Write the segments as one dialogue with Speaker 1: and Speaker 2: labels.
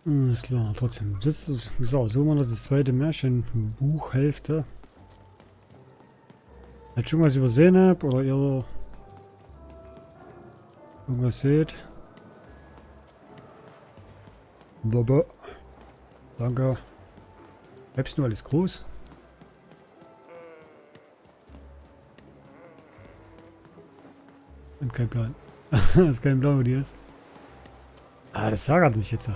Speaker 1: Ist klar, trotzdem. So, so mal das zweite Märchen, Buchhälfte. Wenn ich irgendwas übersehen habe oder ihr irgendwas seht. Bobo. Danke. Bleibst du alles groß? Und kein Plan. Das ist kein Plan, wo die ist. Ah, das ärgert mich jetzt.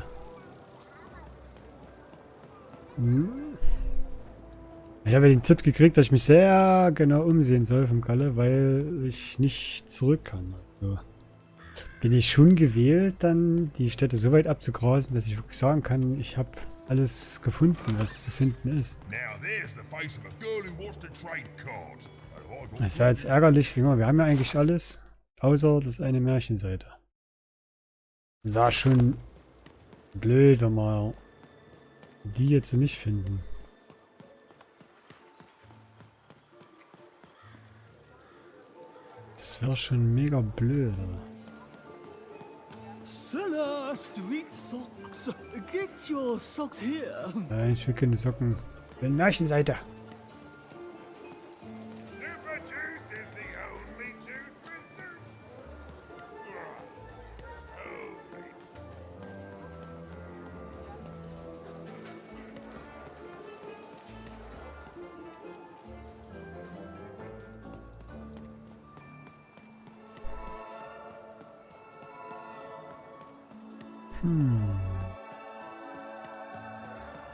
Speaker 1: Ich habe den Tipp gekriegt, dass ich mich sehr genau umsehen soll vom Kalle, weil ich nicht zurück kann. Also bin ich schon gewählt, dann die Städte so weit abzugrasen, dass ich wirklich sagen kann, ich habe alles gefunden, was zu finden ist. Es wäre jetzt ärgerlich, wir haben ja eigentlich alles, außer das eine Märchenseite. War schon blöd, wenn wir die jetzt nicht finden. Das wäre schon mega blöd.
Speaker 2: Sellers, do eat socks. Get your socks here.
Speaker 1: Nein, ich will keine Socken. Ich will Märchenseite.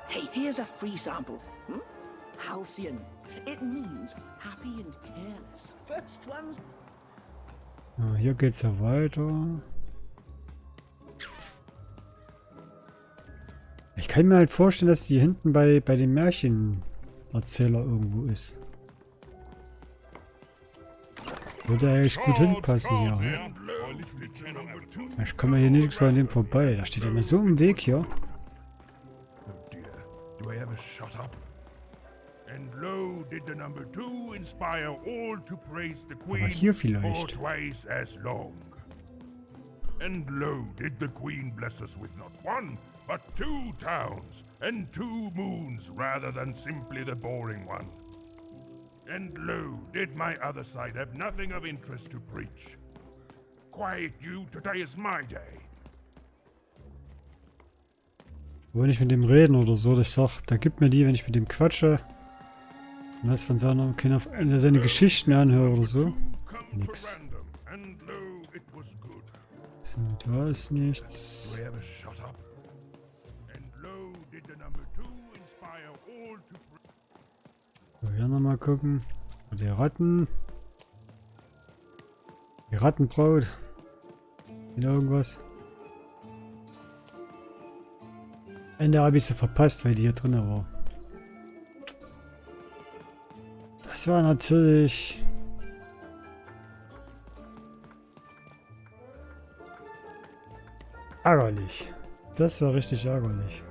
Speaker 2: Hey, here's a free sample. Halcyon. It means happy and careless. First ones.
Speaker 1: Ja, hier geht's ja weiter. Ich kann mir halt vorstellen, dass die hinten bei dem Märchenerzähler irgendwo ist. Würde eigentlich gut hinpassen hier. Ne? Ich komme hier nicht so an dem vorbei. Da steht immer so im Weg hier. Aber hier vielleicht.
Speaker 3: And lo, did the Queen bless us with not one, but 2 towns, and 2 moons, rather than simply the boring one. And lo, did my other side have nothing of interest to preach. Quiet you, today is my day.
Speaker 1: Wenn ich mit dem reden oder so, dass ich sag, da gibt mir die, wenn ich mit dem quatsche. Und was von seine Geschichten anhöre oder so. Nix. So, da ist nichts. So, hier nochmal gucken. Die Ratten. Die Rattenbraut. Wieder irgendwas. Ende habe ich sie verpasst, weil die hier drin war. Das war natürlich... ärgerlich. Das war richtig ärgerlich.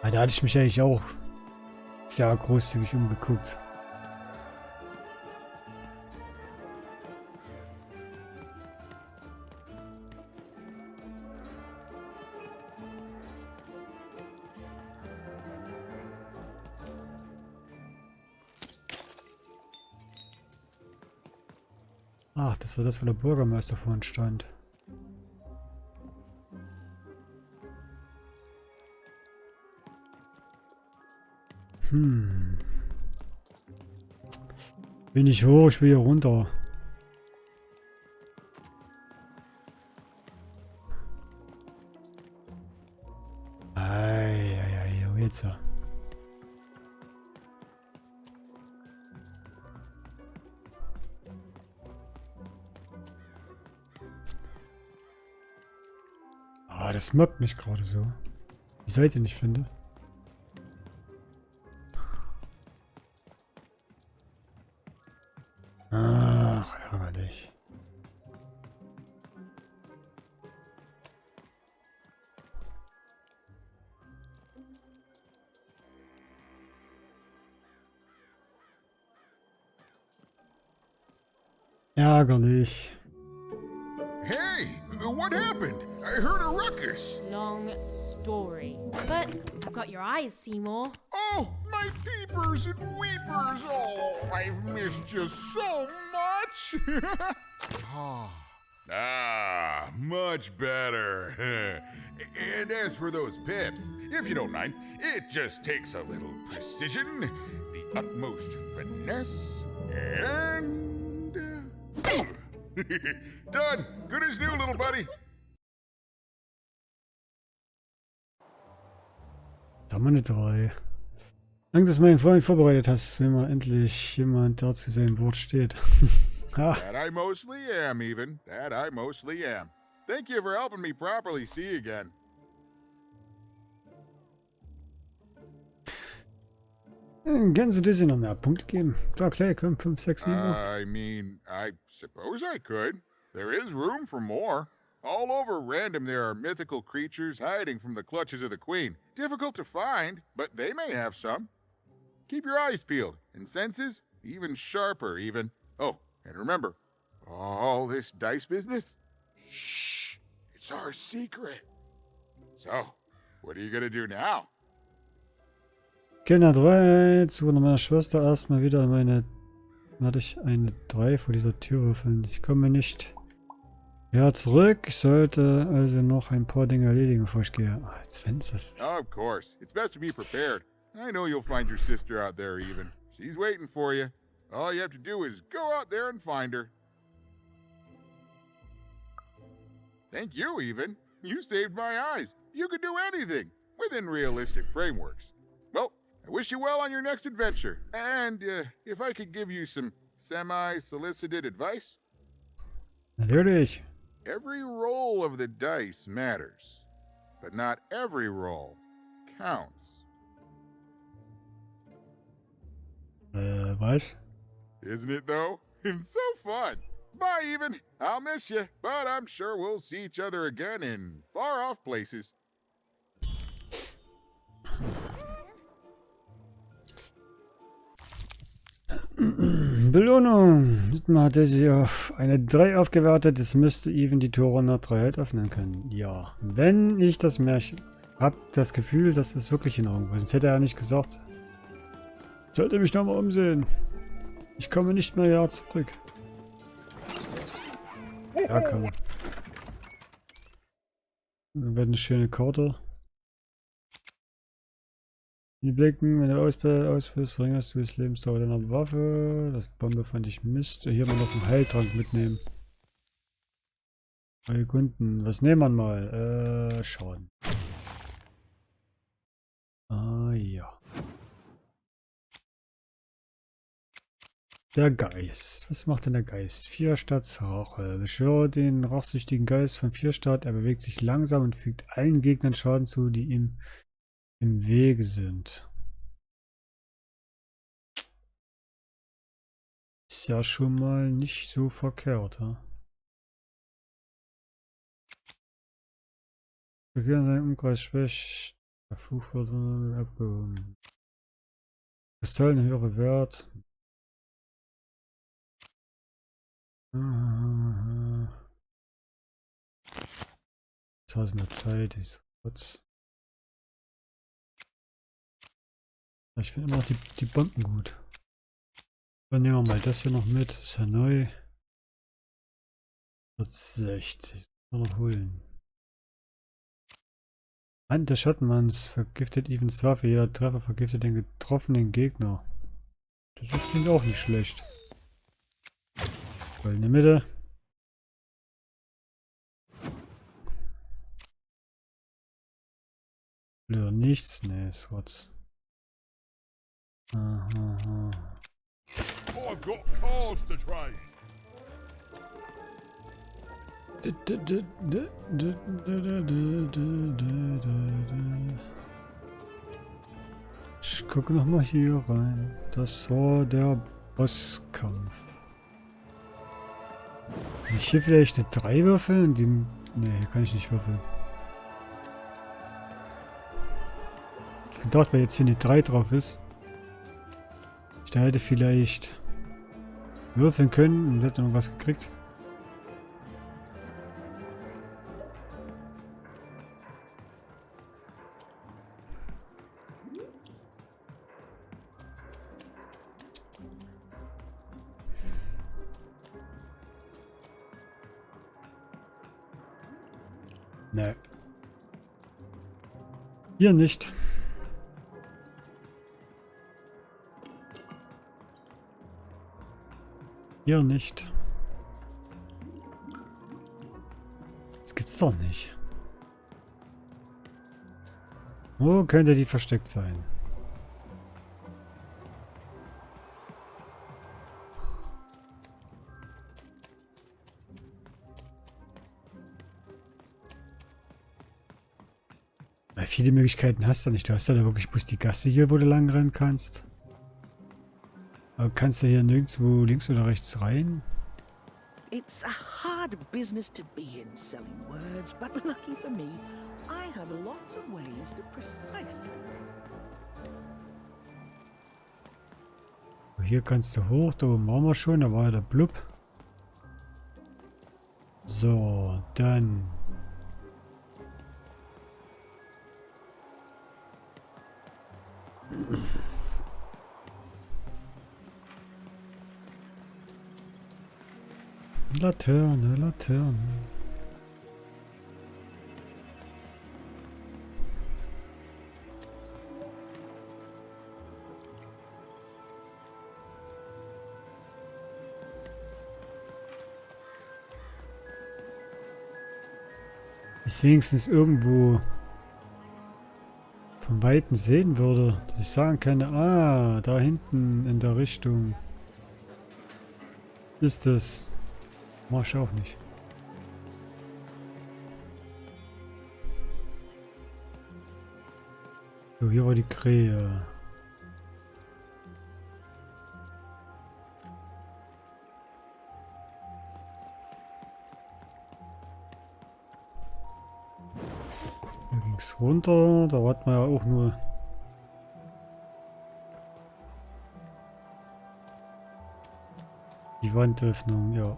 Speaker 1: Ja, da hatte ich mich eigentlich auch sehr großzügig umgeguckt. Ach, das war das, wo der Bürgermeister vorhin stand. Bin ich hoch, ich will hier runter. Eieiei, jetzt. Ah, das mobbt mich gerade so. Die Seite nicht finde. Ach, ärgerlich. Ärgerlich.
Speaker 4: Hey, what happened? I heard a ruckus.
Speaker 5: Long story. But I've got your eyes, Seymour.
Speaker 4: Oh, my peepers and weepers. Oh, I've missed you so much. Much better. And as for those pips, if you don't mind, it just takes a little precision, the utmost finesse, and... Done. Good as new, little buddy.
Speaker 1: Da haben wir eine 3. Danke, dass du meinen Freund vorbereitet hast, wenn mal endlich jemand da zu seinem Wort steht. Ha.
Speaker 4: That I mostly am, even. That I mostly am. Thank you for helping me properly see again.
Speaker 1: Kannst du dir noch mehr Punkte geben? Klar, komm, 5, 6, 7, 8.
Speaker 4: I mean, I suppose I could. There is room for more. All over Random there are mythical creatures hiding from the clutches of the Queen. Difficult to find, but they may have some. Keep your eyes peeled, and senses even sharper, even. Oh, and remember, all this dice business? Shh, it's our secret. So, what are you gonna do now?
Speaker 1: Kinder 3, Zuhörer meiner Schwester erstmal wieder meine... Hatte ich eine 3 vor dieser Tür würfeln. Ich komme nicht... Ja, zurück. Ich sollte also noch ein paar Dinge erledigen, bevor ich gehe. Ah, jetzt wenn es das ist.
Speaker 4: Of course. It's best to be prepared. I know you'll find your sister out there even. She's waiting for you. All you have to do is go out there and find her. Thank you, even. You saved my eyes. You could do anything within realistic frameworks. Well, I wish you well on your next adventure. And if I could give you some semi-solicited advice.
Speaker 1: Natürlich.
Speaker 4: Every roll of the dice matters, but not every roll counts.
Speaker 1: Was?
Speaker 4: Isn't it, though? It's so fun. Bye, even. I'll miss you, but I'm sure we'll see each other again in far-off places.
Speaker 1: Belohnung. Diesmal hat er sie auf eine 3 aufgewertet. Es müsste Even die Tore nach 3 halt öffnen können. Ja. Wenn ich das Märchen... Hab das Gefühl, das ist wirklich in Ordnung. Sonst hätte er ja nicht gesagt. Ich sollte mich nochmal umsehen. Ich komme nicht mehr ja zurück. Ja, komm. Dann wird eine schöne Karte. Die Blicken, wenn du ausführst, verringerst du das Lebensdauer deiner Waffe. Das Bombe fand ich Mist. Hier mal noch einen Heiltrank mitnehmen. 3 Sekunden. Was nehmen wir mal? Schaden. Ah ja. Der Geist. Was macht denn der Geist? 4 statt Rache. Beschwöre den rachsüchtigen Geist von 4 statt. Er bewegt sich langsam und fügt allen Gegnern Schaden zu, die ihm im Wege sind. Ist ja schon mal nicht so verkehrt, ha? Beginnen seinen Umkreis schwächt. Der Fluch wird abgehoben. Kristall ein höherer Wert. Jetzt hat es mehr Zeit. Ich finde immer noch die Bomben gut. Dann nehmen wir mal das hier noch mit. Das ist ja neu. 60. Noch holen. Hand des Schattenmanns vergiftet Evens Waffe. Jeder Treffer vergiftet den getroffenen Gegner. Das klingt auch nicht schlecht. Voll in der Mitte. Oder nichts? Ne, ist Rotz. Aha.
Speaker 3: I've got cars to trade.
Speaker 1: Ich gucke noch mal hier rein. Das war der Bosskampf. Kann ich hier vielleicht eine 3 würfeln? Ne, hier kann ich nicht würfeln. Ich dachte, weil jetzt hier eine 3 drauf ist. Ich hätte vielleicht würfeln können und hätte noch was gekriegt. Nee. Hier nicht. Hier nicht. Das gibt's doch nicht. Wo könnte die versteckt sein? Weil viele Möglichkeiten hast du nicht. Du hast ja da wirklich bloß die Gasse hier, wo du lang rennen kannst. Aber kannst du hier nirgendwo links oder rechts rein?
Speaker 2: It's a hard business to be in selling words, but lucky for me, I have lots of ways to precisely.
Speaker 1: Hier kannst du hoch, da oben waren wir schon, da war ja der Blub. So, dann. Laterne, Laterne. Ist wenigstens irgendwo von Weitem sehen würde, dass ich sagen kann, ah, da hinten in der Richtung ist es. Mach ich auch nicht. So, hier war die Krähe. Hier ging es runter, da hat man ja auch nur die Wandöffnung, ja.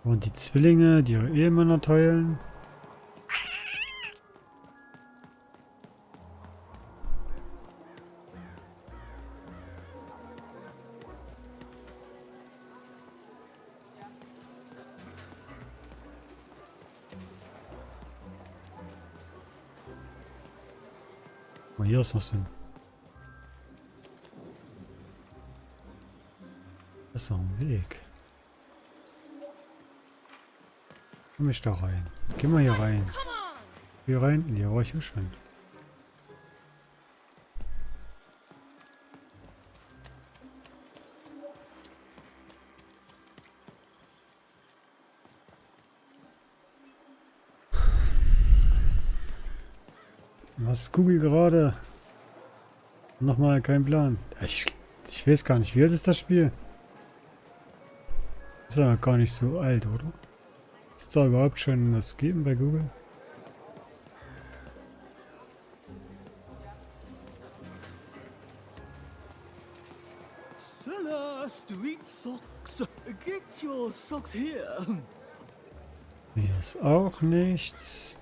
Speaker 1: Und die Zwillinge, die ihre Ehemänner teilen. Oh, hier ist noch so ein... Das ist noch ein Weg. Komm ich da rein. Geh mal hier rein. Hier rein? Ja, war ich ja schon. Was ist Google gerade? Nochmal kein Plan. Ich weiß gar nicht, wie alt ist das Spiel? Ist ja gar nicht so alt, oder? Ist da überhaupt schon was geben bei Google?
Speaker 2: Sellers to eat socks. Get your socks here.
Speaker 1: Hier ist auch nichts.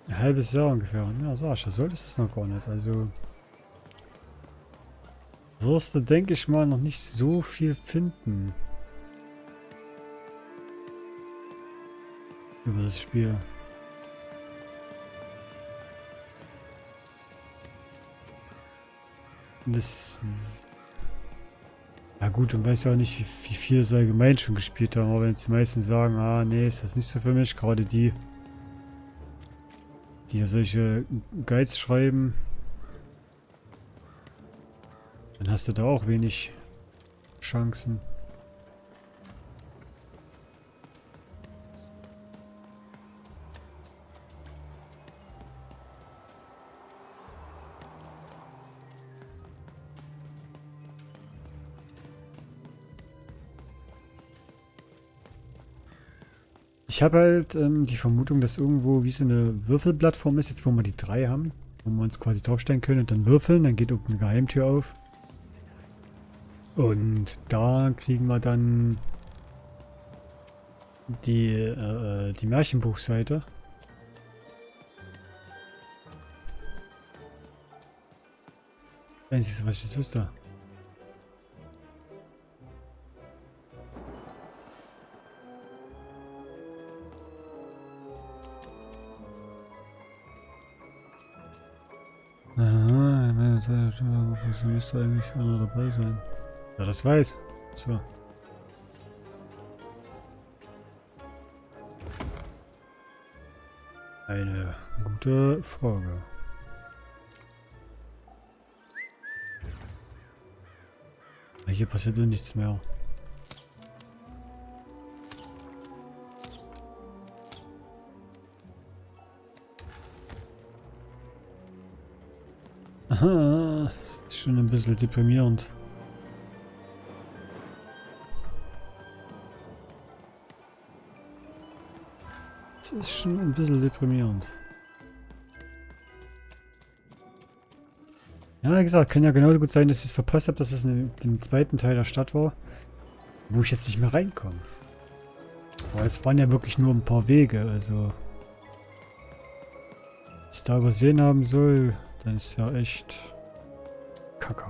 Speaker 1: Ein halbes Jahr ungefähr. Ja, Sascha, solltest es noch gar nicht. Also wirst du, denke ich mal, noch nicht so viel finden über das Spiel. Das... Ja gut, und weiß ja auch nicht, wie viel sie allgemein schon gespielt haben, aber wenn die meisten sagen, ah nee, ist das nicht so für mich, gerade die ja solche Guides schreiben, dann hast du da auch wenig Chancen. Ich habe halt die Vermutung, dass irgendwo wie so eine Würfelplattform ist, jetzt wo wir die 3 haben, wo wir uns quasi draufstellen können und dann würfeln, dann geht irgendeine Geheimtür auf. Und da kriegen wir dann die Märchenbuchseite. Einziges, was ich jetzt wüsste. Aha, ich müsste eigentlich einer dabei sein. Ja, das weiß. So. Eine gute Frage. Hier passiert nur nichts mehr. Aha, das ist schon ein bisschen deprimierend. Das ist schon ein bisschen deprimierend. Ja, wie gesagt, kann ja genauso gut sein, dass ich es verpasst habe, dass es in dem zweiten Teil der Stadt war, wo ich jetzt nicht mehr reinkomme. Aber es waren ja wirklich nur ein paar Wege, also... Wenn ich es da übersehen haben soll, dann ist es ja echt... Kacke.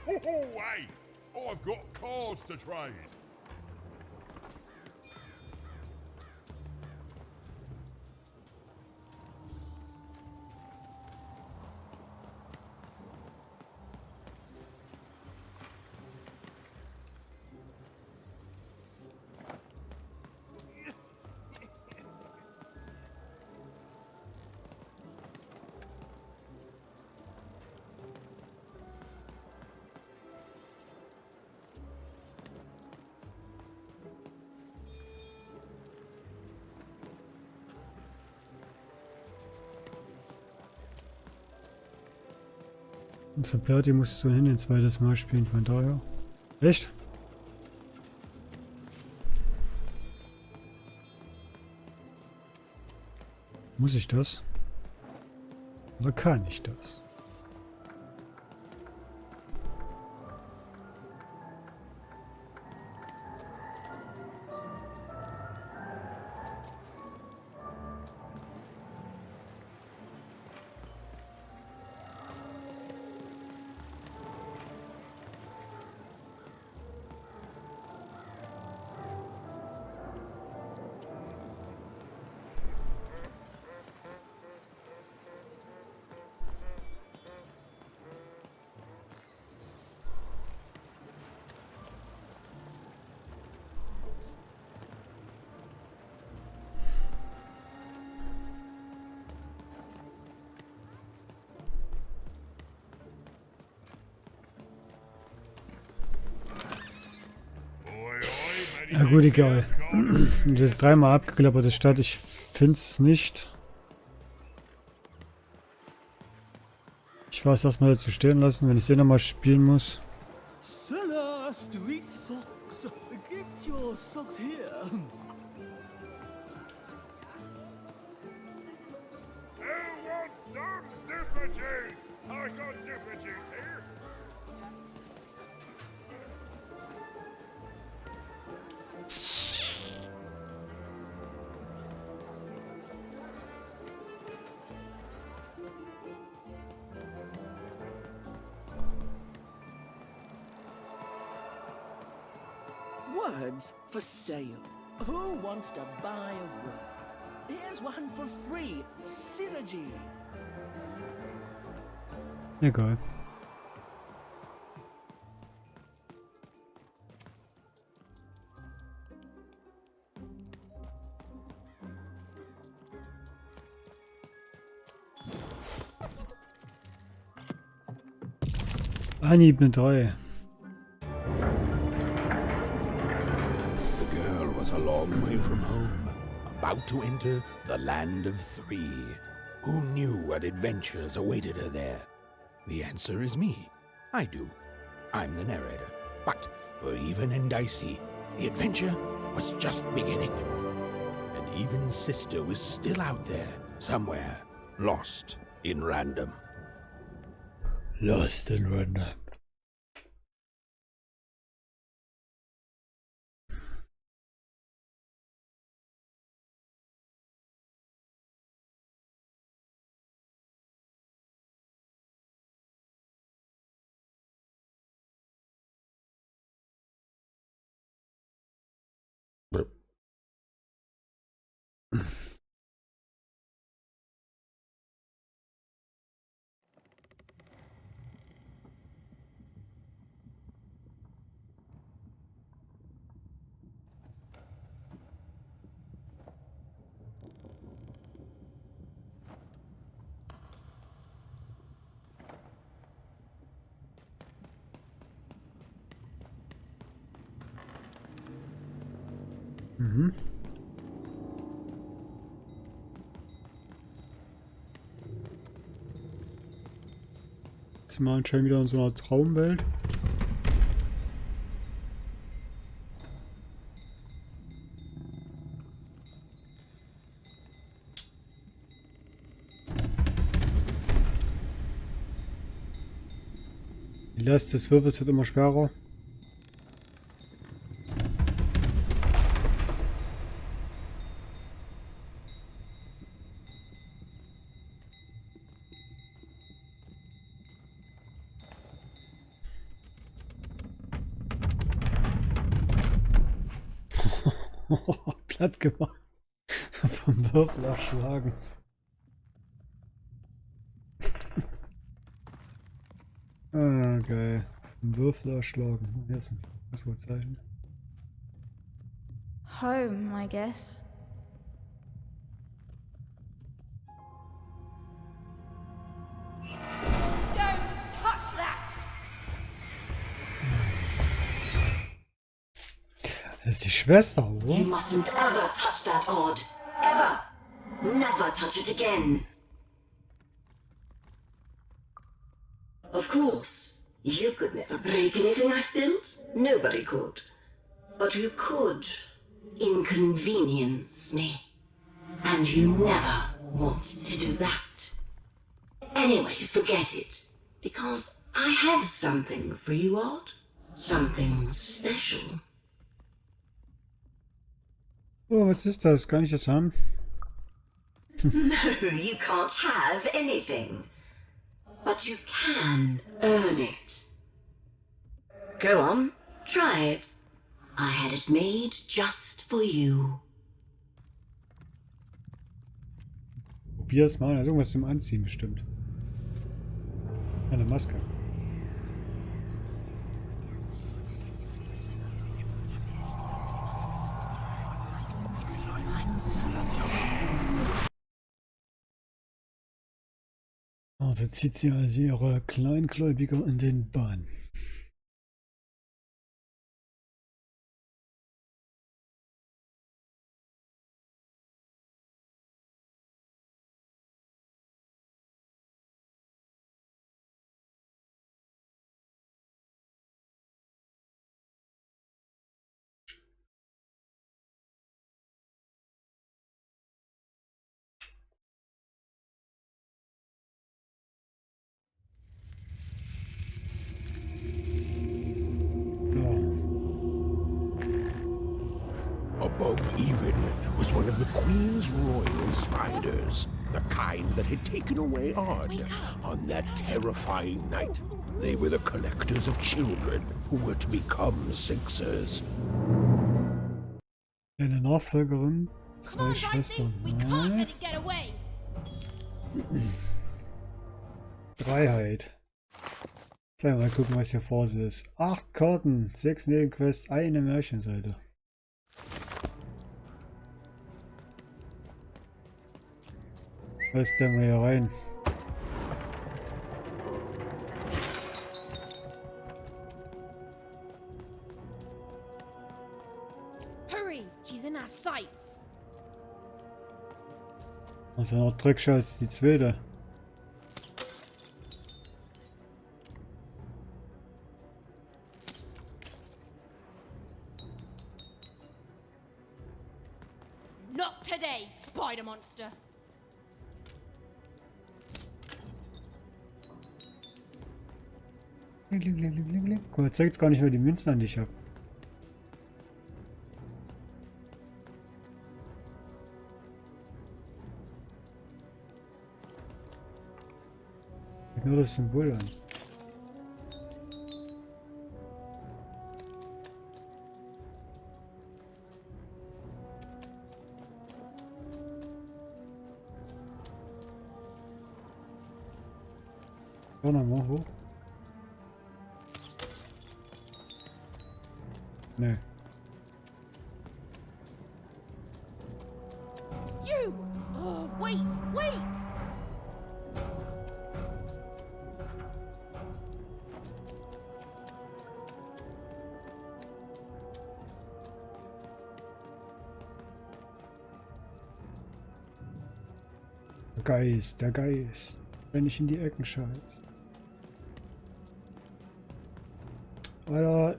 Speaker 3: Oh, hey! I've got cars to trade.
Speaker 1: Und für Platy musst du hin ein zweites Mal spielen, von daher. Echt? Muss ich das? Oder kann ich das? Ja gut, egal. Das ist dreimal abgeklapperte Stadt. Ich finde es nicht. Ich weiß, dass man dazu stehen lassen, wenn ich es nochmal spielen muss.
Speaker 2: Seller, street socks. Get your socks here.
Speaker 3: Who wants some super juice? I got super juice here.
Speaker 2: Words for sale. Who wants to buy a word? Here's one for free. Syzygy.
Speaker 1: Egal. Anhieb eine 3.
Speaker 6: The girl was a long way from home. about to enter the land of three. Who knew what adventures awaited her there? The answer is me. I do. I'm the narrator. But for Even and Dicey, the adventure was just beginning. And Even's sister was still out there, somewhere, lost in random.
Speaker 1: Lost in random. Mhm. Jetzt sind wir anscheinend wieder in so einer Traumwelt. Die Last des Würfels wird immer schwerer. Platt gemacht. Vom Würfel erschlagen. Ah, geil. Vom Würfel erschlagen. Hier ist ein Passwortzeichen.
Speaker 5: Home, I guess. Don't touch that!
Speaker 1: Das ist die Schwester, oder?
Speaker 7: You mustn't ever touch that odd. Ever. Never touch it again. Of course, you could never break anything I've built. Nobody could. But you could inconvenience me. And you never want to do that. Anyway, forget it. Because I have something for you, Odd. Something special.
Speaker 1: Oh, was ist das? Kann ich das haben?
Speaker 7: No, you can't have anything. But you can earn it. Go on, try it. I had it made just for you.
Speaker 1: Probier's mal. Da ist irgendwas zum Anziehen bestimmt. Eine Maske. Also zieht sie also ihre Kleingläubiger in den Bann.
Speaker 6: Above Even was one of the Queen's royal spiders, the kind that had taken away Odd on that terrifying night. They were the collectors of children who were to become Sixers.
Speaker 1: Eine Nachfolgerin,
Speaker 5: Come on,
Speaker 1: zwei
Speaker 5: Dicey!
Speaker 1: Schwestern.
Speaker 5: We can't let it get away!
Speaker 1: Freiheit. Gleich mal gucken, was hier vor sich ist. 8 Karten, 6 Nebenquests, eine Märchenseite. Was denn mal hier rein?
Speaker 5: Hurry! She's in our sights!
Speaker 1: Das ist ja noch dreckiger als die zweite.
Speaker 5: Not today, spider monster.
Speaker 1: Guck mal, zeigt gar nicht mehr die Münzen an, die ich habe. Nur das Symbol an. So, nochmal hoch. Nee.
Speaker 5: You! Oh, wait, wait!
Speaker 1: Der Geist. Wenn ich in die Ecken scheiß. Alter.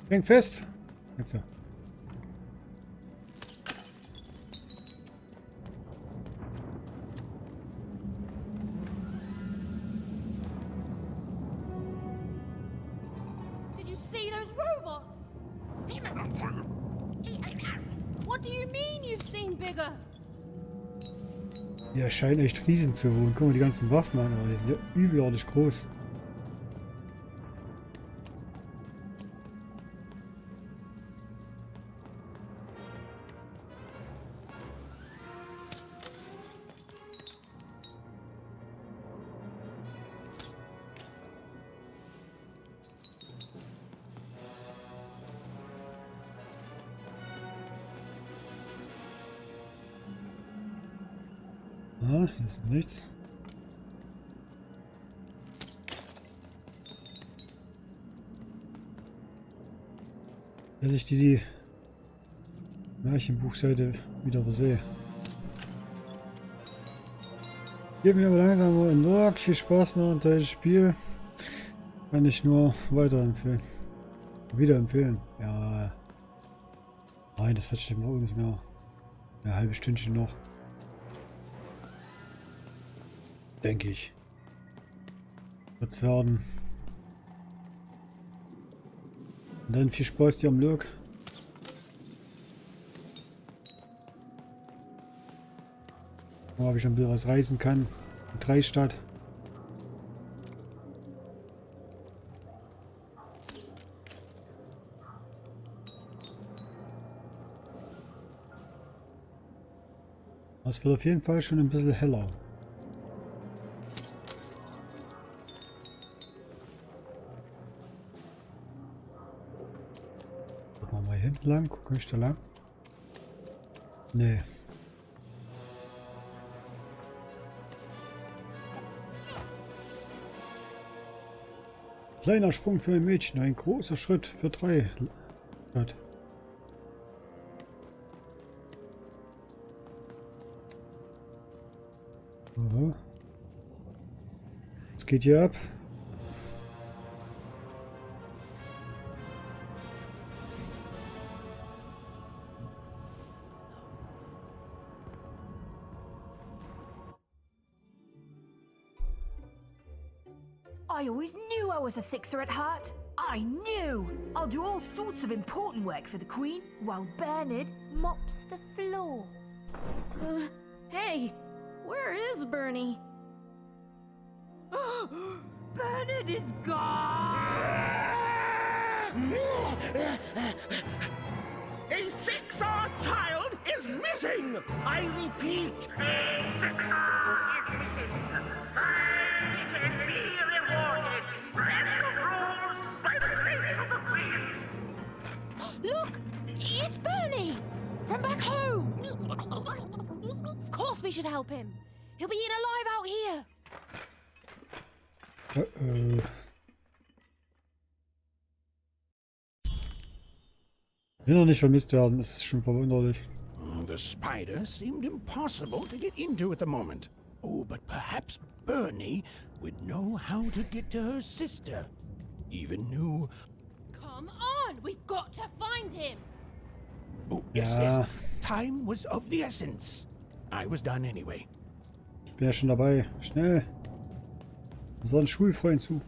Speaker 1: Häng fest. Jetzt ja.
Speaker 5: Did you see those robots? What do you mean you've seen bigger?
Speaker 1: Ja, scheint echt riesen zu wohnen. Guck mal, die ganzen Waffen an, aber die sind ja übelartig groß. Ah, hier ist nichts. Dass ich diese Märchenbuchseite wieder übersehe. Gib mir aber langsam mal ein Log. Viel Spaß noch und das Spiel. Kann ich nur weiterempfehlen. Wieder empfehlen. Ja. Nein, das wird stimmt auch nicht mehr. Ein halbes Stündchen noch. Denke ich. Wird's werden. Und dann viel Spaß dir am Log. Ob ich noch ein bisschen was reisen kann. In Dreistadt. Es wird auf jeden Fall schon ein bisschen heller. Gucken wir mal hinten lang. Guck ich da lang? Nee. Kleiner Sprung für ein Mädchen, ein großer Schritt für drei. Aha. Was geht hier ab?
Speaker 8: I always knew I was a sixer at heart. I knew! I'll do all sorts of important work for the Queen while Bernard mops the floor.
Speaker 9: Hey, where is Bernie?
Speaker 8: Bernard is gone!
Speaker 2: A six-odd child is missing! I repeat, a six-odd is missing. I can be rewarded. Special rules by the grace of the Queen.
Speaker 5: Look! It's Bernie! From back home! Of course we should help him. He'll be eaten alive out here.
Speaker 1: Will noch nicht vermisst werden, das ist schon verwunderlich.
Speaker 6: The spider seemed impossible to get into at the moment. Oh, but perhaps Bernie would know how to get to her sister. Even knew...
Speaker 5: Come on, we've got to find him.
Speaker 6: Oh, yes,
Speaker 1: Ja.
Speaker 6: yes. Time was of the essence. I was done anyway.
Speaker 1: Ich bin ja schon dabei. Schnell. Unseren Schulfreund zu.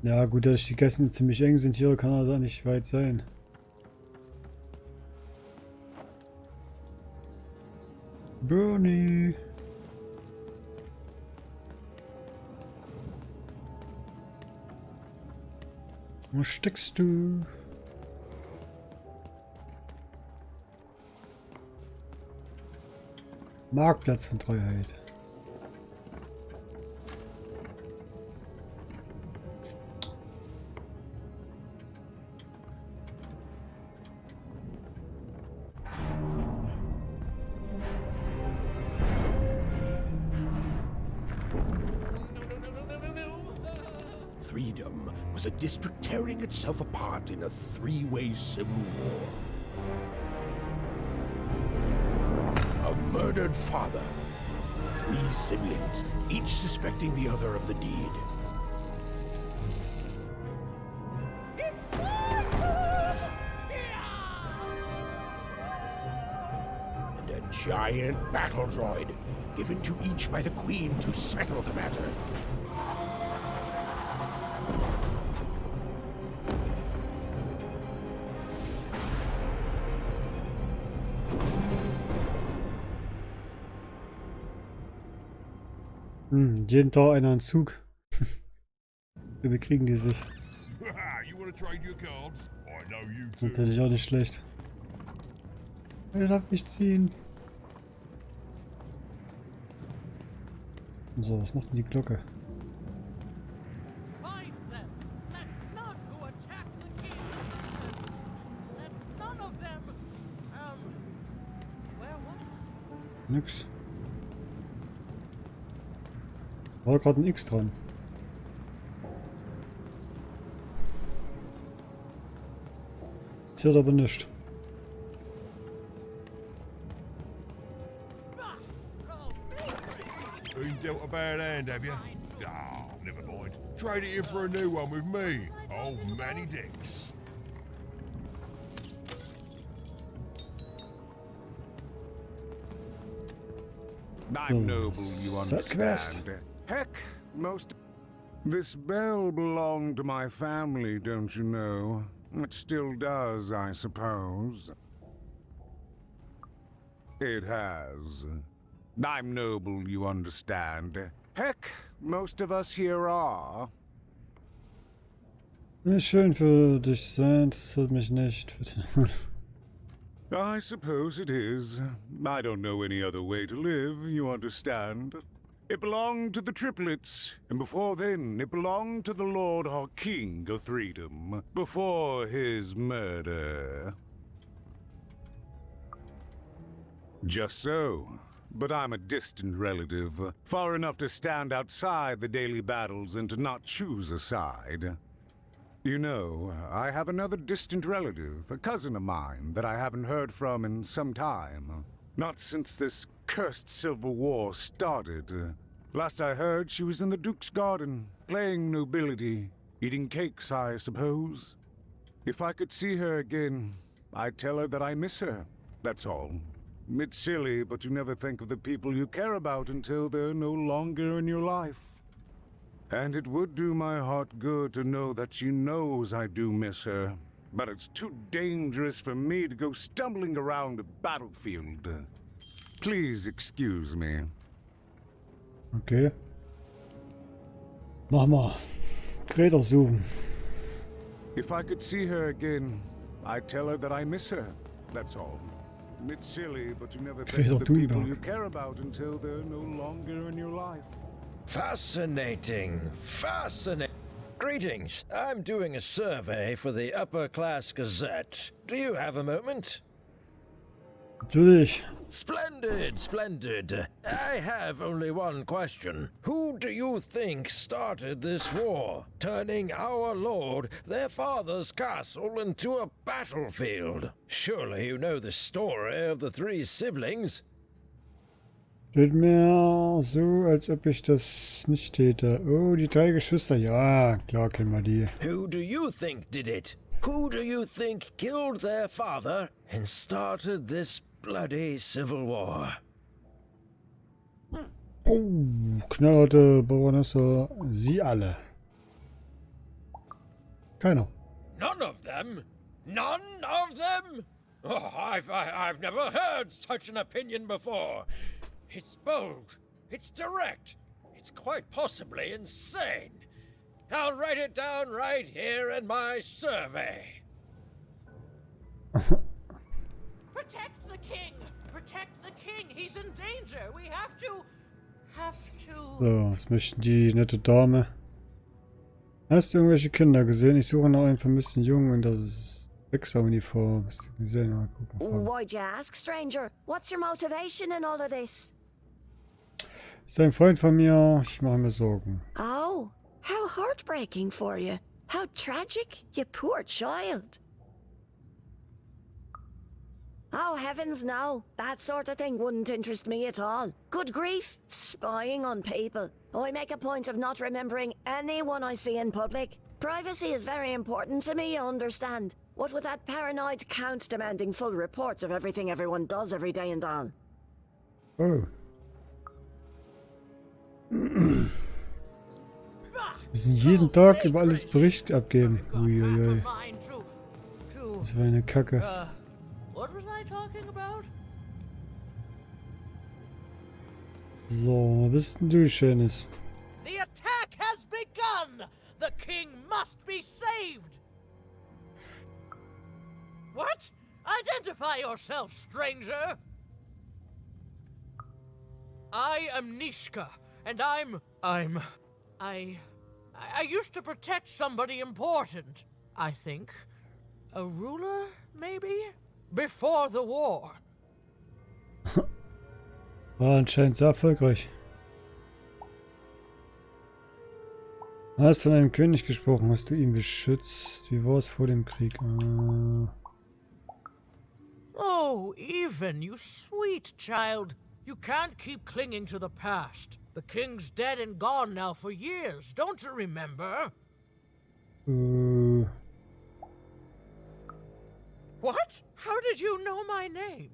Speaker 1: Ja, gut, dass die Gäste ziemlich eng sind hier, kann er da nicht weit sein. Bernie. Wo steckst du? Marktplatz von Treuheit.
Speaker 6: Freedom was a district tearing itself apart in a three-way civil war. A murdered father, 3 siblings, each suspecting the other of the deed. And a giant battle droid, given to each by the Queen to settle the matter.
Speaker 1: Jeden Tag einer einen Zug. Wir bekriegen die sich.
Speaker 3: You want to trade your cards? I know you
Speaker 1: Das ist
Speaker 3: too.
Speaker 1: natürlich auch nicht schlecht. Er darf nicht ziehen. So, was macht denn die Glocke?
Speaker 2: Find them. Let none who attack the king. Let none of them. Where was I?
Speaker 1: Nix. War gerade ein X dran. Zählt aber nicht.
Speaker 3: Been dealt a bad hand, have you? Oh, never mind. Trade it in for a new one with me. Old Manny Dix.
Speaker 10: I'm noble, you understand. Heck, most... This bell belonged to my family, don't you know? It still does, I suppose. It has. I'm noble, you understand. Heck, most of us here are.
Speaker 1: Ist schön für dich sein, interessiert mich nicht.
Speaker 10: I suppose it is. I don't know any other way to live, you understand. It belonged to the triplets, and before then it belonged to the Lord our King of Freedom, before his murder. Just so. But I'm a distant relative, far enough to stand outside the daily battles and to not choose a side. You know, I have another distant relative, a cousin of mine, that I haven't heard from in some time. Not since this cursed Civil War started. Last I heard, she was in the Duke's garden, playing nobility, eating cakes, I suppose. If I could see her again, I'd tell her that I miss her, that's all. It's silly, but you never think of the people you care about until they're no longer in your life. And it would do my heart good to know that she knows I do miss her. But it's too dangerous for me to go stumbling around a battlefield. Please excuse me.
Speaker 1: Okay. Mach mal. Gräder suchen.
Speaker 10: If I could see her again, I'd tell her that I miss her. That's all. It's silly, but you never think of the people you care about until they're no longer in your life.
Speaker 11: Fascinating. Fascinating. Greetings. I'm doing a survey for the Upper Class Gazette. Do you have a moment?
Speaker 1: Natürlich.
Speaker 11: Splendid, splendid. I have only one question. Who do you think started this war, turning our lord, their father's castle, into a battlefield? Surely you know the story of the three siblings.
Speaker 1: Steht mir so, als ob ich das nicht täte. Oh, die 3 Geschwister. Ja, klar kennen wir die.
Speaker 11: Who do you think did it? Who do you think killed their father and started this bloody civil war?
Speaker 1: Oh, knallharte Baronesse. Sie alle. Keiner.
Speaker 11: None of them? None of them? Oh, I've never heard such an opinion before. It's bold. It's direct. It's quite possibly insane. I'll write it down right here in my survey.
Speaker 2: Protect the king! Protect the king! He's in danger! We have to...
Speaker 1: So, was möchten die nette Dame? Hast du irgendwelche Kinder gesehen? Ich suche nach einem vermissten Jungen in der 6er-Uniform. Hast du gesehen? Mal gucken.
Speaker 7: Why'd you ask, stranger? What's your motivation in all of this?
Speaker 1: Ist ein Freund von mir. Ich mache mir Sorgen.
Speaker 7: Oh, how heartbreaking for you. How tragic, you poor child. Oh, heavens no. That sort of thing wouldn't interest me at all. Good grief, spying on people. I make a point of not remembering anyone I see in public. Privacy is very important to me, you understand. What with that paranoid count demanding full reports of everything everyone does every day and all.
Speaker 1: Oh. Wir müssen jeden Tag über alles Bericht abgeben. Uiuiui. Das war eine Kacke.
Speaker 2: What was I talking about?
Speaker 1: So, was bist denn du, Schönes?
Speaker 2: The attack has begun! The king must be saved! What? Identify yourself, stranger! I am Nishka, and I used to protect somebody important, I think. A ruler, maybe? Before the war.
Speaker 1: War anscheinend sehr erfolgreich. Hast von einem König gesprochen, hast du ihn beschützt? Wie war es vor dem Krieg?
Speaker 2: Oh, Even, you sweet child. You can't keep clinging to the past. The king's dead and gone now for years. Don't you remember? What? How did you know my name?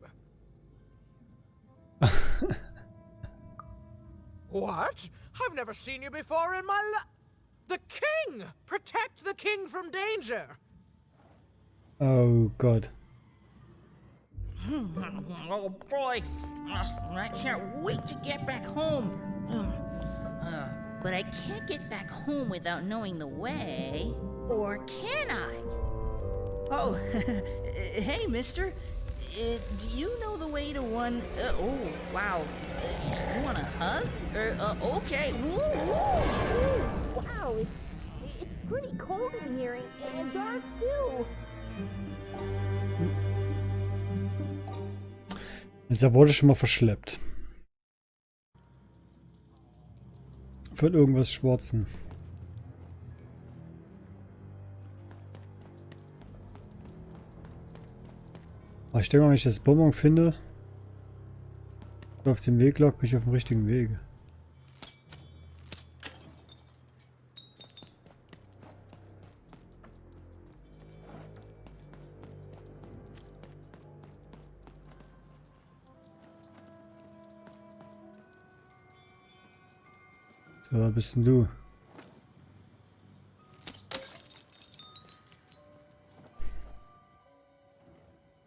Speaker 2: What? I've never seen you before in my life. The king! Protect the king from danger!
Speaker 1: Oh God.
Speaker 12: Oh boy, I can't wait to get back home. But I can't get back home without knowing the way. Or can I? Oh, hey, mister. Do you know the way to one... oh, wow. You want a hug? Okay. Woo, woo.
Speaker 5: Wow, it's pretty cold in here and dark too.
Speaker 1: Er wurde schon mal verschleppt. Von irgendwas Schwarzen. Aber ich denke mal, wenn ich das Bonbon finde, auf dem Weg lag, bin ich auf dem richtigen Wege. So, wer bist denn du?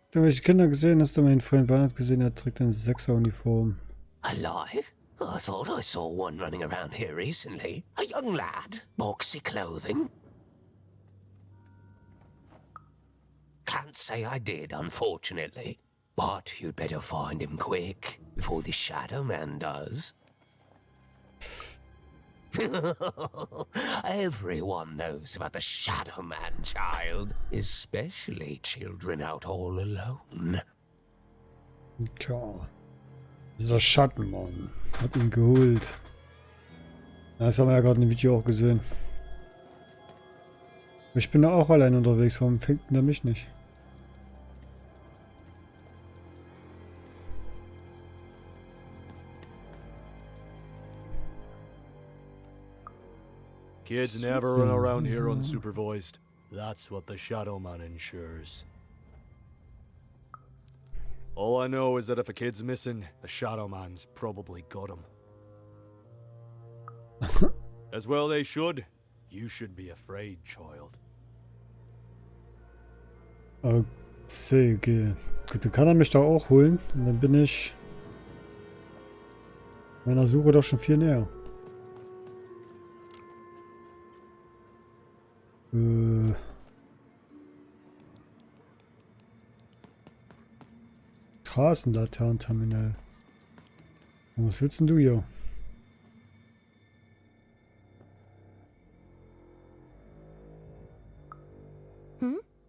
Speaker 1: Hast du welche Kinder gesehen? Hast du meinen Freund Bernhard gesehen? Er trägt eine 6er-Uniform.
Speaker 6: Alive? I thought I saw one running around here recently. A young lad, boxy clothing. Can't say I did, unfortunately. But you'd better find him quick, before the Shadow Man does. Everyone knows about the Shadow Man, child. Especially children out all alone.
Speaker 1: Tja. Dieser Schattenmann hat ihn geholt. Ja, das haben wir ja gerade im Video auch gesehen. Ich bin da auch allein unterwegs, warum fängt denn der mich nicht?
Speaker 13: Kids never run around here unsupervised. That's what the Shadow Man ensures. All I know is that if a kid's missing, the Shadow Man's probably got him. As well they should. You should be afraid, child.
Speaker 1: Okay. Gut, dann kann er mich da auch holen. Und dann bin ich meiner Suche doch schon viel näher. Straßenlaternenterminal. Was willst denn du hier?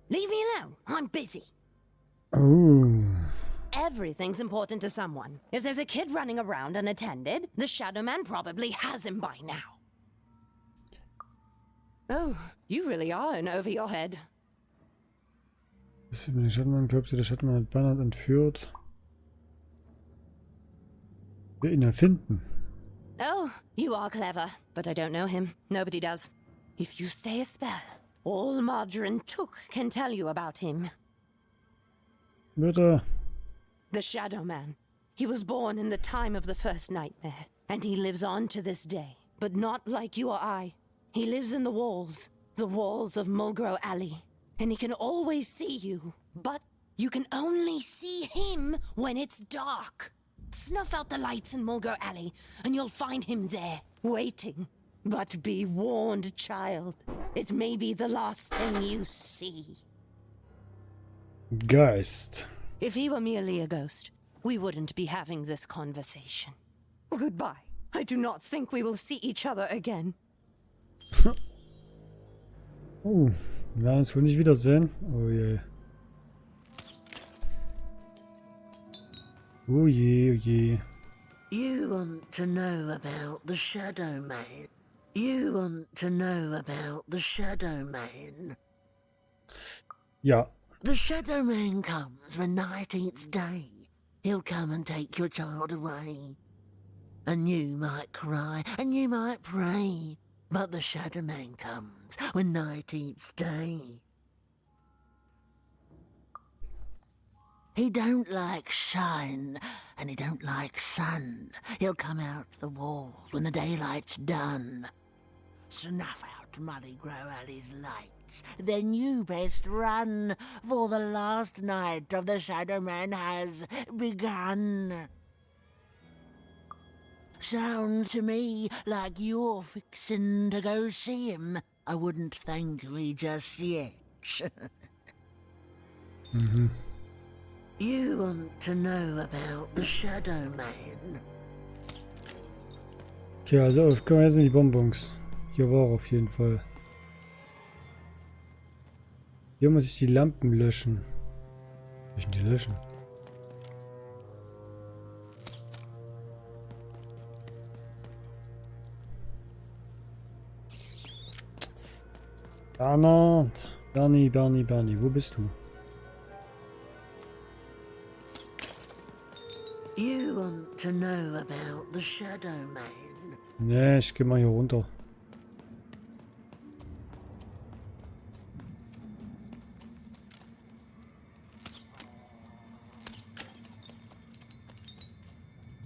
Speaker 14: Leave me alone. I'm busy.
Speaker 1: Oh.
Speaker 14: Everything's important to someone. If there's a kid running around unattended, the Shadow Man probably has him by now. Oh, you really are in over your head.
Speaker 1: Was für den Schattenmann? Glaubst du, der Schattenmann hat Bernhard entführt? Wir ihn erfinden.
Speaker 14: Oh, you are clever, but I don't know him. Nobody does. If you stay a spell, all Margarine Took can tell you about him.
Speaker 1: Bitte.
Speaker 14: The Shadow Man. He was born in the time of the first nightmare, and he lives on to this day, but not like you or I. He lives in the walls of Mulgrow Alley, and he can always see you, but you can only see him when it's dark. Snuff out the lights in Mulgrow Alley, and you'll find him there, waiting. But be warned, child. It may be the last thing you see.
Speaker 1: Geist.
Speaker 14: If he were merely a ghost, we wouldn't be having this conversation. Goodbye. I do not think we will see each other again.
Speaker 1: Oh, wir werden uns wohl nicht wiedersehen. Oh je. Oh je, oh je.
Speaker 15: You want to know about the Shadow Man. You want to know about the Shadow Man.
Speaker 1: Ja.
Speaker 15: The Shadow Man comes when 19th day. He'll come and take your child away. And you might cry, and you might pray. But the Shadow Man comes when 19th day. He don't like shine, and he don't like sun. He'll come out the walls when the daylight's done. Snuff out Muddy Grow Alley's lights, then you best run, for the last night of the Shadow Man has begun. Sounds to me like you're fixin' to go see him. I wouldn't thank me just yet. You want to know about the Shadow Man.
Speaker 1: Okay, also können wir jetzt in die Bonbons. Hier war er auf jeden Fall. Hier muss ich die Lampen löschen. Müssen die löschen? Bernhard. Bernie, wo bist du?
Speaker 15: You want to know about the Shadow Man.
Speaker 1: Nee, ich geh mal hier runter.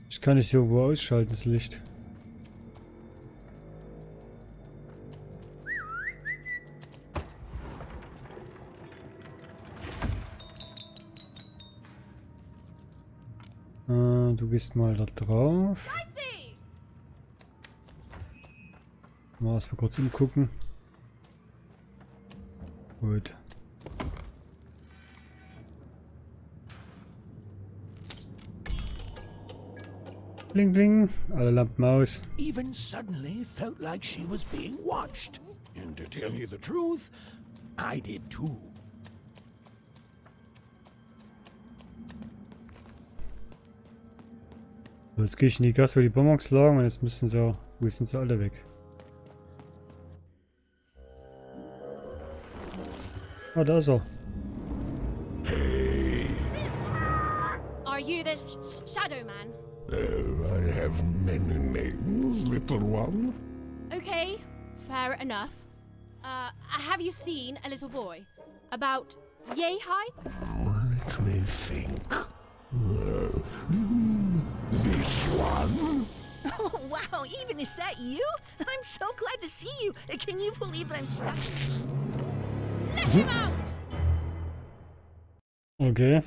Speaker 1: Ich kann es hier irgendwo ausschalten, das Licht. Du gehst mal da drauf. Mal erstmal kurz umgucken. Gut. Bling bling. Alle Lampen aus.
Speaker 6: Even suddenly felt like she was being watched. And to tell you the truth, I did too.
Speaker 1: So, jetzt gehe ich in die Gasse, wo die Bonbons lagen und jetzt müssen sie auch... Wo sind sie alle weg? Ah, da ist er.
Speaker 5: Are you the Shadow Man?
Speaker 6: I have many names, little one.
Speaker 5: Okay, fair enough. Have you seen a little boy? About yay high?
Speaker 6: Let me think. This one?
Speaker 12: Oh, wow, even is that you? I'm so glad to see you. Can you believe that I'm stuck?
Speaker 5: Let him out!
Speaker 1: Okay.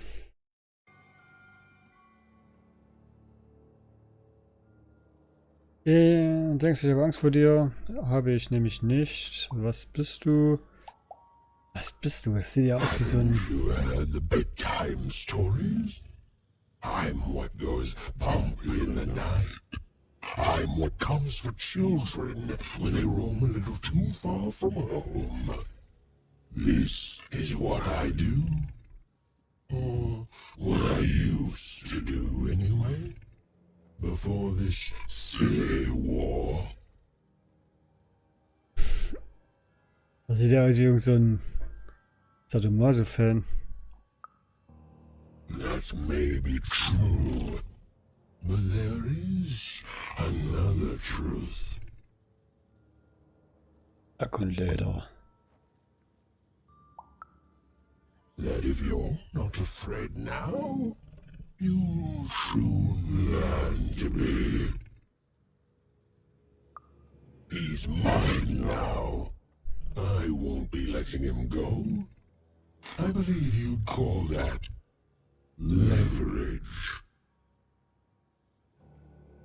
Speaker 1: Denkst du, ich habe Angst vor dir? Habe ich nämlich nicht. Was bist du? Was bist du? Das sieht ja aus wie so ein...
Speaker 6: You heard the bedtime stories? I'm what goes bump in the night. I'm what comes for children when they roam a little too far from home. This is what I do. Or what I used to do anyway. Before this silly war.
Speaker 1: Das sieht ja aus wie irgend so ein Sadomaso-Fan.
Speaker 6: That may be true, but there is another truth.
Speaker 1: Ackenleder.
Speaker 6: That if you're not afraid now, you'll soon learn to be. He's mine now. I won't be letting him go. I believe you'd call that leverage.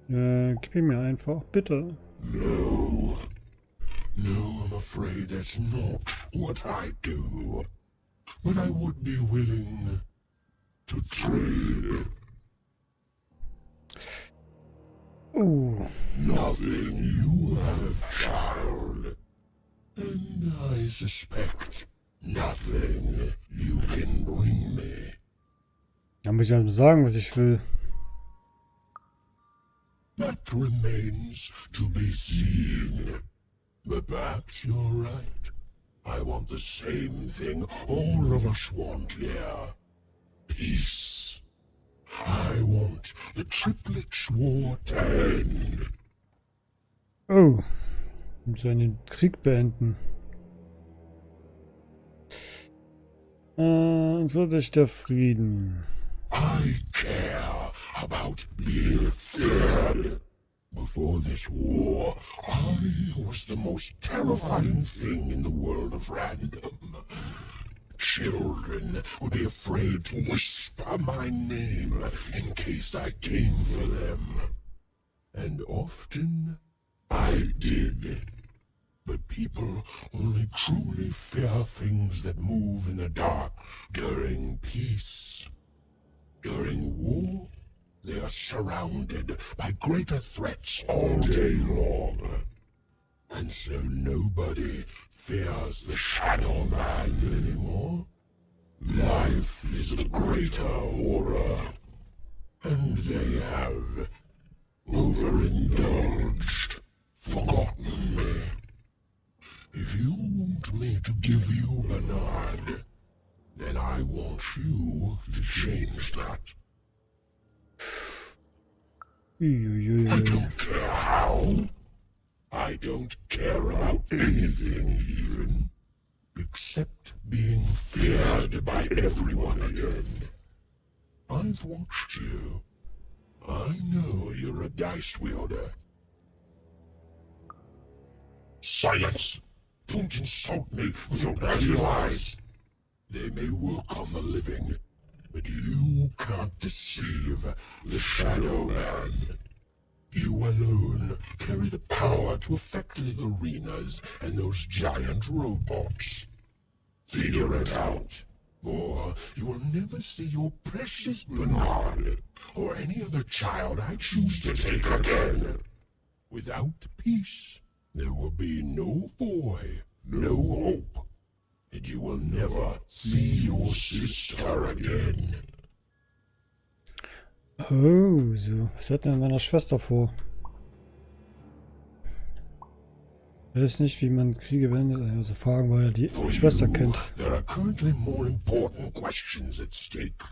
Speaker 1: Gib ihn mir einfach, bitte.
Speaker 6: No. No, I'm afraid that's not what I do. But I would be willing to trade.
Speaker 1: Ooh.
Speaker 6: Nothing you have, child. And I suspect nothing you can bring me.
Speaker 1: Da muss ich erst mal sagen, was ich will.
Speaker 6: That remains to be seen. But perhaps you're right. I want the same thing all of us want here. Peace. I want the Triplets' War to end.
Speaker 1: Oh. Um so einen Krieg beenden. So durch der Frieden.
Speaker 6: I care about being feared. Before this war, I was the most terrifying thing in the world of random. Children would be afraid to whisper my name in case I came for them. And often I did. But people only truly fear things that move in the dark during peace. During war, they are surrounded by greater threats all day long. And so nobody fears the Shadow Man anymore. Life is the greater horror. And they have overindulged, forgotten me. If you want me to give you Bernard, then I want you to change that. I don't care how. I don't care about anything even, except being feared by everyone again. I've watched you. I know you're a dice wielder. Silence! Don't insult me with your bloody lies. They may work on the living, but you can't deceive the Shadow Man. You alone carry the power to affect the arenas and those giant robots. Figure it out, or you will never see your precious Bernard or any other child I choose to take again. Without peace, there will be no boy, no hope, and you will never see your sister again.
Speaker 1: Oh, so. Was hat denn meiner Schwester vor? Ich weiß nicht, wie man Kriege wendet. Also fragen, weil er die Schwester kennt.
Speaker 16: There are currently more important questions at stake.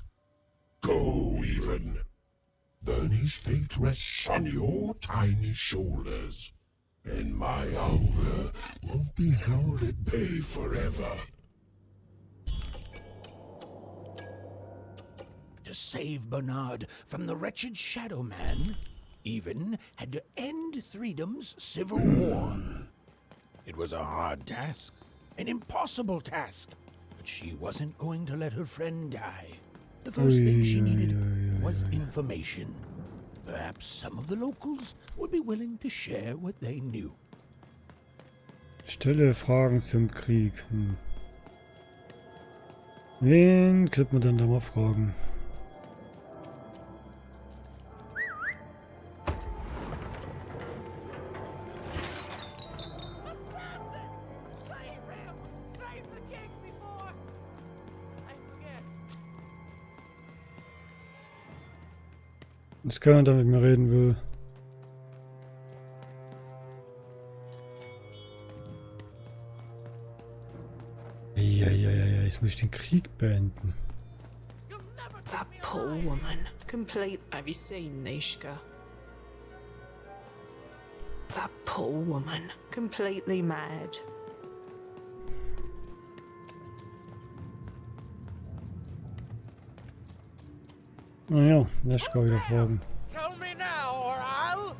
Speaker 16: Go, even. Bernie's fate rests on your tiny shoulders. And my hunger won't be held at bay forever.
Speaker 6: To save Bernard from the wretched Shadow Man, Even had to end Threedom's civil war. It was a hard task, an impossible task, but she wasn't going to let her friend die. The first thing she needed was information. Perhaps some of the locals would be willing to share what they knew.
Speaker 1: Stelle Fragen zum Krieg. Wen könnte man denn da mal fragen? Ist keiner, der mit mir reden will. Ja, jetzt muss ich den Krieg beenden.
Speaker 17: That poor woman. Complete. Have you seen Nishka? That poor woman. Completely mad.
Speaker 1: Naja, Nishka wieder fragen.
Speaker 11: Tell me now, or I'll...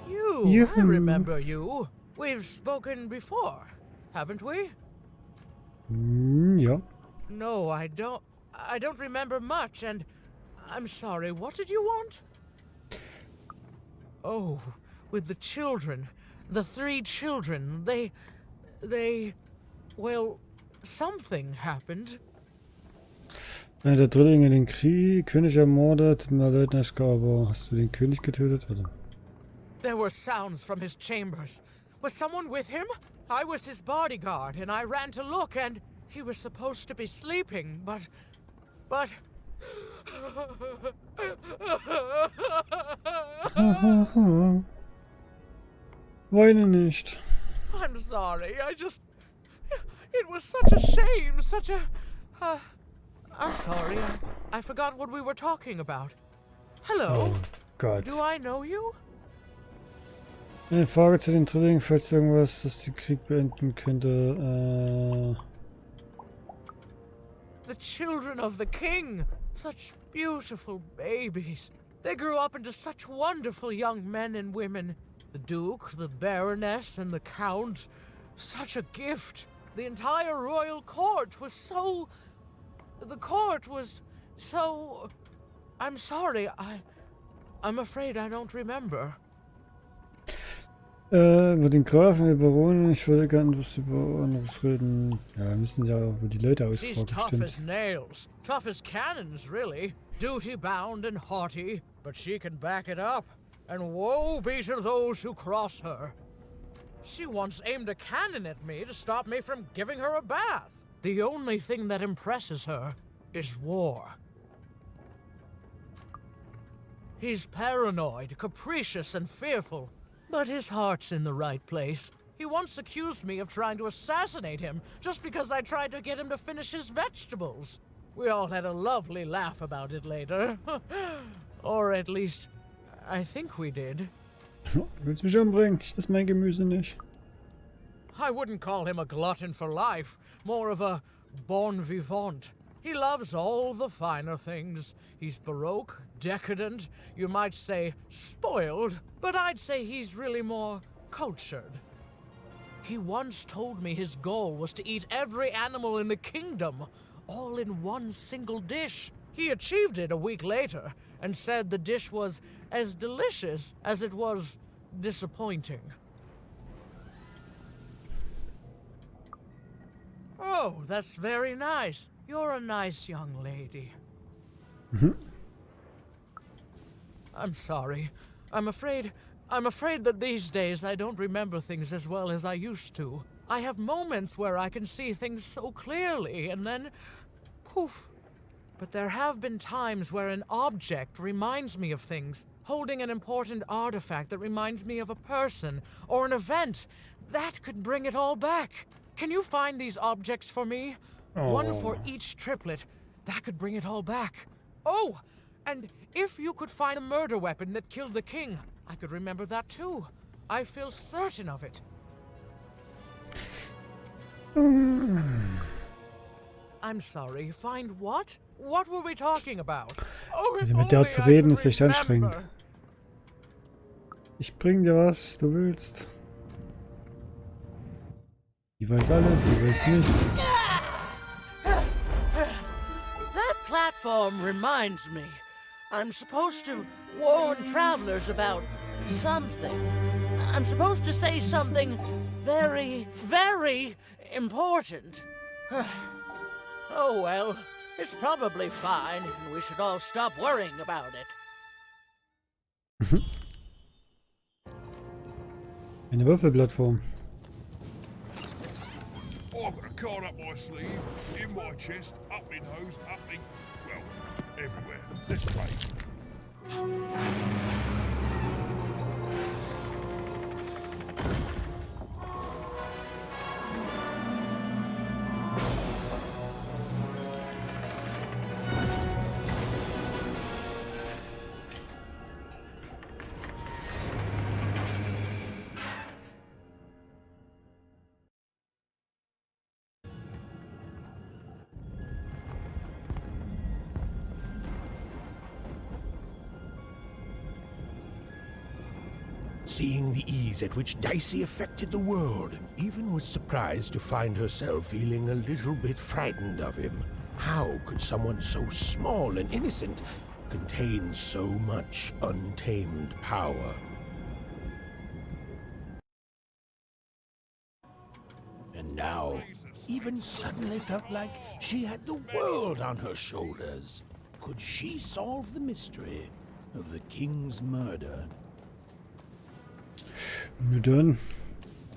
Speaker 1: You.
Speaker 11: I remember you. We've spoken before, haven't we?
Speaker 1: Ja.
Speaker 11: No, I don't remember much, and I'm sorry. What did you want? Oh, with the children. The 3 children. Well, something happened.
Speaker 1: Einer der Drillinge den König ermordet. Mir leid, Nishka, aber hast du den König getötet? Also.
Speaker 11: There were sounds from his chambers. Was someone with him? I was his bodyguard, and I ran to look, and he was supposed to be sleeping, but...
Speaker 1: Weine nicht.
Speaker 11: I'm sorry, It was such a shame, such a... I'm sorry, I forgot what we were talking about. Hello?
Speaker 1: Oh Gott.
Speaker 11: Do I know you?
Speaker 1: Eine Frage zu den Drillingen, falls irgendwas, das den Krieg beenden könnte.
Speaker 11: The children of the king. Such beautiful babies. They grew up into such wonderful young men and women. The Duke, the Baroness, and the Count. Such a gift. The entire royal court was so... The court was so... I'm sorry, I'm afraid I don't remember.
Speaker 1: Über den Grafen, der Baronin, ich würde gerne was über anderes reden. Ja, wir müssen ja über die Leute
Speaker 11: She's
Speaker 1: ausfragen,
Speaker 11: tough
Speaker 1: stimmt.
Speaker 11: as nails. Tough as cannons, really. Duty-bound and haughty, but she can back it up. And woe be to those who cross her. She once aimed a cannon at me to stop me from giving her a bath. The only thing that impresses her is war. He's paranoid, capricious, and fearful, but his heart's in the right place. He once accused me of trying to assassinate him just because I tried to get him to finish his vegetables. We all had a lovely laugh about it later. Or at least, I think we did.
Speaker 1: Du willst mich umbringen? Ich esse mein Gemüse nicht.
Speaker 11: I wouldn't call him a glutton for life, more of a bon vivant. He loves all the finer things. He's baroque, decadent, you might say spoiled, but I'd say he's really more cultured. He once told me his goal was to eat every animal in the kingdom, all in one single dish. He achieved it a week later, and said the dish was as delicious as it was disappointing. Oh, that's very nice. You're a nice young lady. I'm sorry. I'm afraid that these days I don't remember things as well as I used to. I have moments where I can see things so clearly, and then, poof,
Speaker 18: but there have been times where an object reminds me of things, holding an important artifact that reminds me of a person or an event. That could bring it all back. Can you find these objects for me? One for each triplet. That could bring it all back. Oh, and if you could find a murder weapon that killed the king, I could remember that too. I feel certain of it. I'm sorry, find what? What were we talking about? Oh,
Speaker 1: Also mit der zu reden ist echt anstrengend. Ich bring dir was, du willst. Die weiß alles, die weiß nichts.
Speaker 11: That platform reminds me. I'm supposed to warn travelers about something. I'm supposed to say something very, very important. Oh well, it's probably fine, and we should all stop worrying about it.
Speaker 1: Eine Würfelplattform.
Speaker 3: I've got a card up my sleeve, in my chest, up my nose, up my... well, everywhere. This way.
Speaker 6: Seeing the ease at which Dicey affected the world, even was surprised to find herself feeling a little bit frightened of him. How could someone so small and innocent contain so much untamed power? And now, even suddenly felt like she had the world on her shoulders. Could she solve the mystery of the king's murder?
Speaker 1: We're done.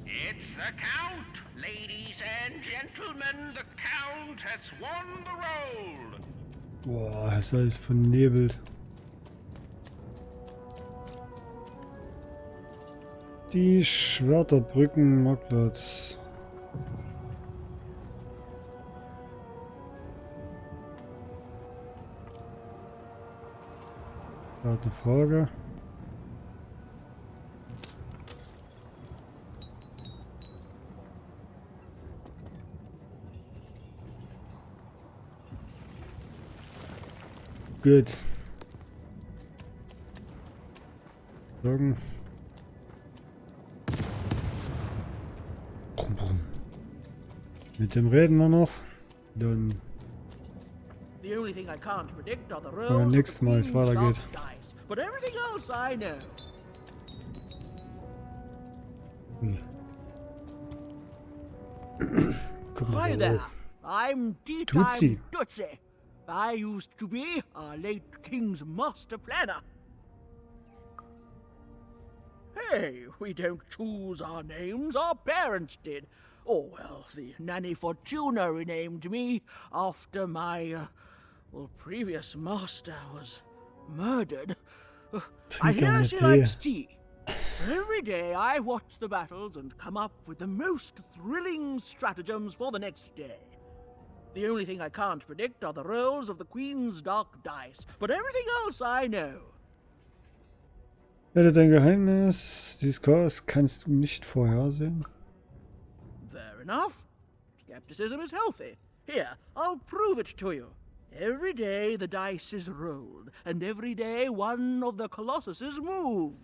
Speaker 2: It's the Count! Ladies and gentlemen, the Count has won the roll!
Speaker 1: Boah, ist alles vernebelt. Die Schwerterbrücken Marktplatz. Da hat eine Frage. Gut. Sagen. Mit dem reden wir noch. Dann
Speaker 11: The only thing I can't predict are the
Speaker 1: beim
Speaker 11: rolls
Speaker 1: nächsten Mal, es weitergeht.
Speaker 11: dice, but everything else I know.
Speaker 1: Guck mal,
Speaker 11: Hi
Speaker 1: so
Speaker 11: there.
Speaker 1: hoch.
Speaker 11: I'm
Speaker 1: Tutsi.
Speaker 11: Tutsi. I used to be our late king's master planner. Hey, we don't choose our names, our parents did. Oh, well, the Nanny Fortuna renamed me after my, previous master was murdered. I hear she likes tea. Every day I watch the battles and come up with the most thrilling stratagems for the next day. The only thing I can't predict are the rolls of the Queen's dark dice, but everything else I know.
Speaker 1: Werde dein Geheimnis. Dieses Chaos kannst du nicht vorhersehen.
Speaker 11: Fair enough. Skepticism is healthy. Here, I'll prove it to you. Every day the dice is rolled, and every day one of the Colossuses moves.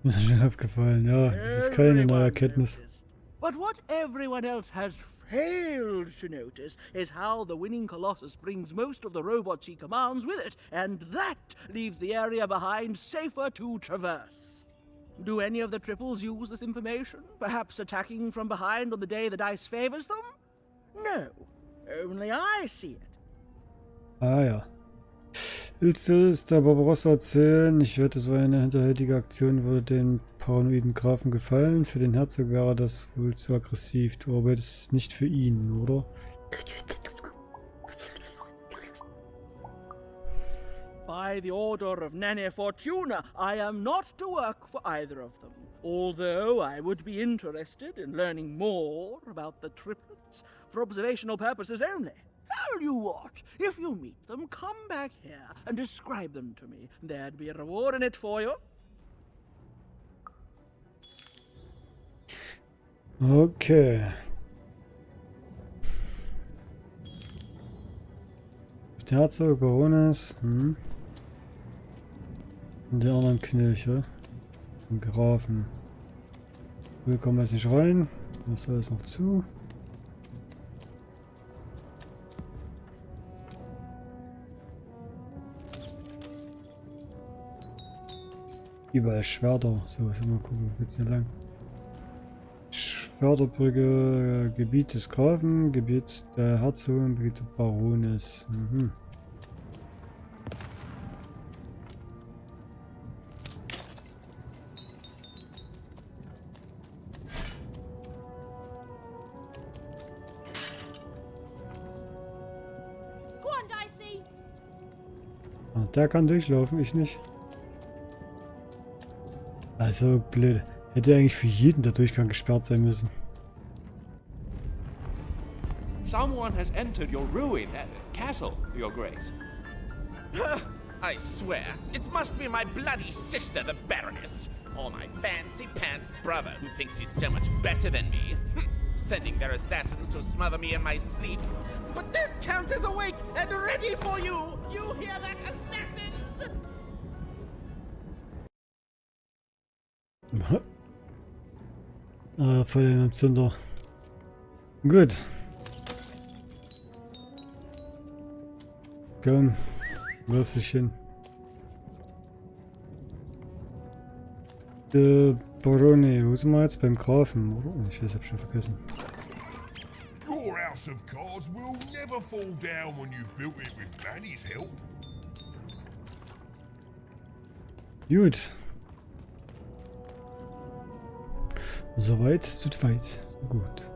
Speaker 1: Mir ist schon aufgefallen, ja. Das ist keine neue Erkenntnis.
Speaker 11: But what everyone else has failed to notice is how the winning Colossus brings most of the robots he commands with it, and that leaves the area behind safer to traverse. Do any of the triples use this information? Perhaps attacking from behind on the day the dice favors them? No, only I see it.
Speaker 1: Ah ja. Willst du es der Barbarossa erzählen? Ich wette, so eine hinterhältige Aktion würde den paranoiden Grafen gefallen. Für den Herzog wäre das wohl zu aggressiv. Du arbeitest nicht für ihn, oder?
Speaker 19: by the order of Nane Fortuna, I am not to work for either of them. Although I would be interested in learning more about the triplets for observational purposes only. Tell you what, if you meet them, come back here and describe them to me. There'd be a reward in it for you.
Speaker 1: Okay. Herzog, Baroness. Und die anderen Knilche. Und Grafen. Wir kommen jetzt nicht rein. Das soll jetzt noch zu. Überall Schwerter. So, was mal gucken. Geht's nicht lang. Schwerterbrücke, Gebiet des Grafen, Gebiet der Herzogin, Gebiet der Baroness. Mhm. Ah, der kann durchlaufen, ich nicht. Also blöd. Hätte eigentlich für jeden der Durchgang gesperrt sein müssen.
Speaker 20: Someone has entered your castle, Your Grace.
Speaker 21: I swear, it must be my bloody sister, the Baroness, or my fancy-pants brother who thinks he's so much better than me. Sending their assassins to smother me in my sleep. But this count is awake and ready for you! You hear that, assassins?
Speaker 1: Ah, voll im Zünder. Gut. Komm, wirf dich hin. Der Barone, wo sind wir jetzt? Beim Grafen, oder? Ich weiß, hab schon vergessen.
Speaker 3: Your house of cards will never fall down when you've built it with Manny's help.
Speaker 1: Gut. Soweit, so weit, so gut.